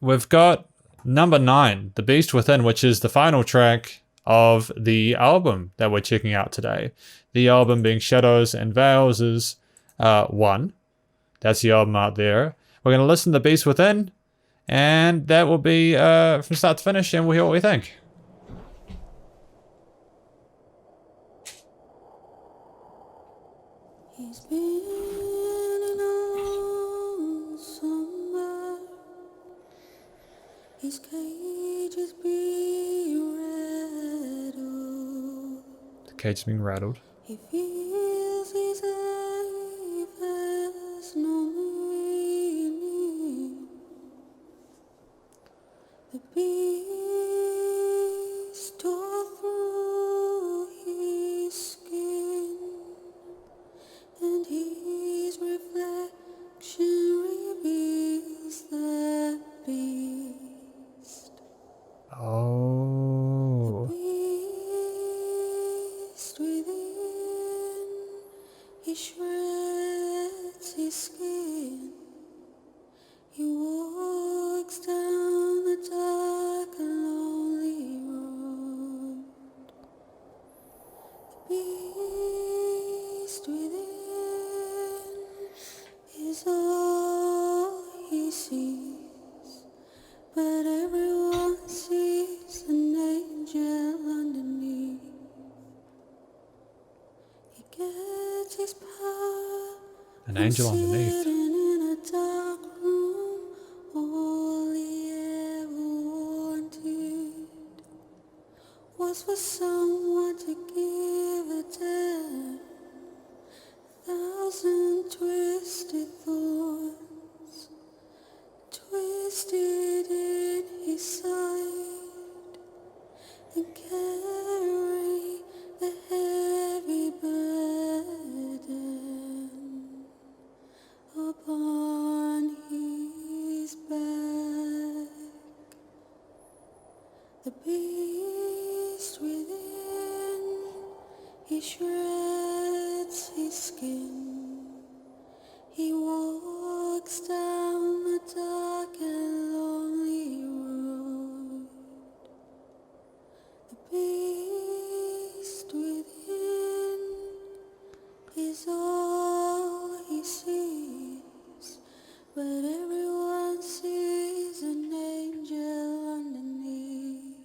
we've got number 9, The Beast Within, which is the final track of the album that we're checking out today. The album being Shadows and Veils is 1. That's the album out there. We're going to listen to The Beast Within, and that will be from start to finish, and we'll hear what we think. He's been on somewhere. His cage is being rattled. The cage is being rattled. He feels his life has no meaning. The beast tore through his skin, and his reflection reveals that beast. Oh. Beast within, he shreds his skin. He walks down the dark and lonely road. The beast within is all he sees, but everyone sees an angel underneath. He gets his power An angel from underneath. sitting in a dark room. All he ever wanted was for someone to give a damn. 1,000 twisted thorns twisted in his side and carry a heavy burden upon his back. The beast within, he shreds his skin. He walks down the dark and lonely road. The beast within is all he sees, but everyone sees an angel underneath.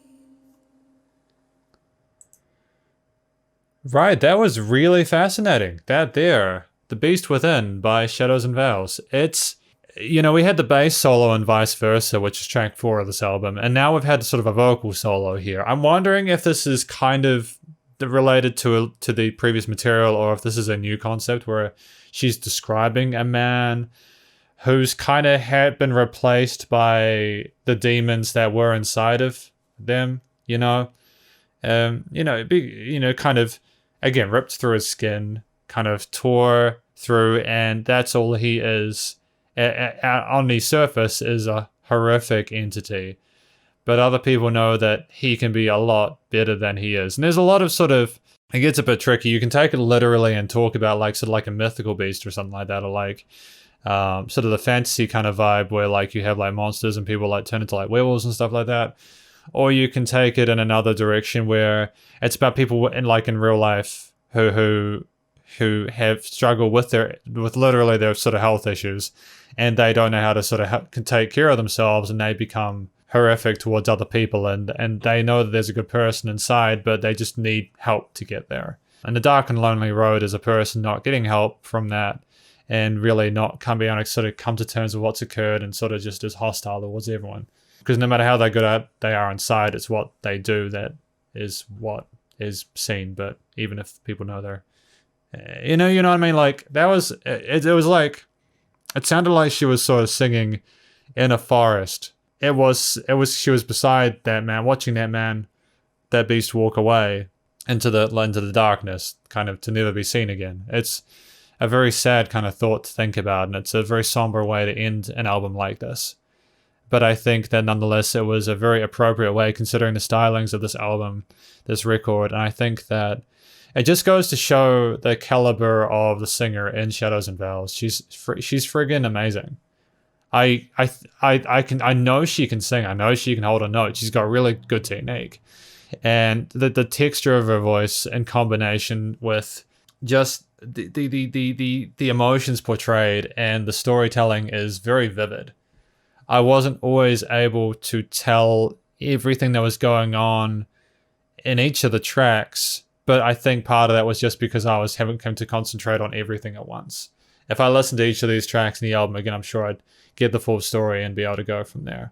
Right, that was really fascinating. That there, The Beast Within by Shadows and Veils. It's, we had the bass solo and vice versa, which is track 4 of this album, and now we've had sort of a vocal solo here. I'm wondering if this is kind of related to the previous material, or if this is a new concept where she's describing a man who's kind of had been replaced by the demons that were inside of them, kind of, again, ripped through his skin, kind of tore through, and that's all he is. On the surface is a horrific entity, but other people know that he can be a lot better than he is. And there's a lot of sort of, it gets a bit tricky. You can take it literally and talk about like sort of like a mythical beast or something like that, or like sort of the fantasy kind of vibe where like you have like monsters and people like turn into like werewolves and stuff like that. Or you can take it in another direction where it's about people in real life who have struggled with literally their sort of health issues, and they don't know how to sort of take care of themselves, and they become horrific towards other people, and they know that there's a good person inside, but they just need help to get there. And the dark and lonely road is a person not getting help from that, and really not being able to sort of come to terms with what's occurred, and sort of just as hostile towards everyone. Because no matter how good they are inside, it's what they do that is what is seen. But even if people know they're, you know what I mean? Like that was, it was like, it sounded like she was sort of singing in a forest. She was beside that man, watching that beast walk away into the darkness, kind of to never be seen again. It's a very sad kind of thought to think about, and it's a very somber way to end an album like this. But I think that nonetheless, it was a very appropriate way considering the stylings of this album, this record. And I think that it just goes to show the caliber of the singer in Shadows and Veils. She's friggin' amazing. I know she can sing. I know she can hold a note. She's got really good technique, and the texture of her voice in combination with just the emotions portrayed and the storytelling is very vivid. I wasn't always able to tell everything that was going on in each of the tracks, but I think part of that was just because I was having come to concentrate on everything at once. If I listened to each of these tracks in the album again, I'm sure I'd get the full story and be able to go from there.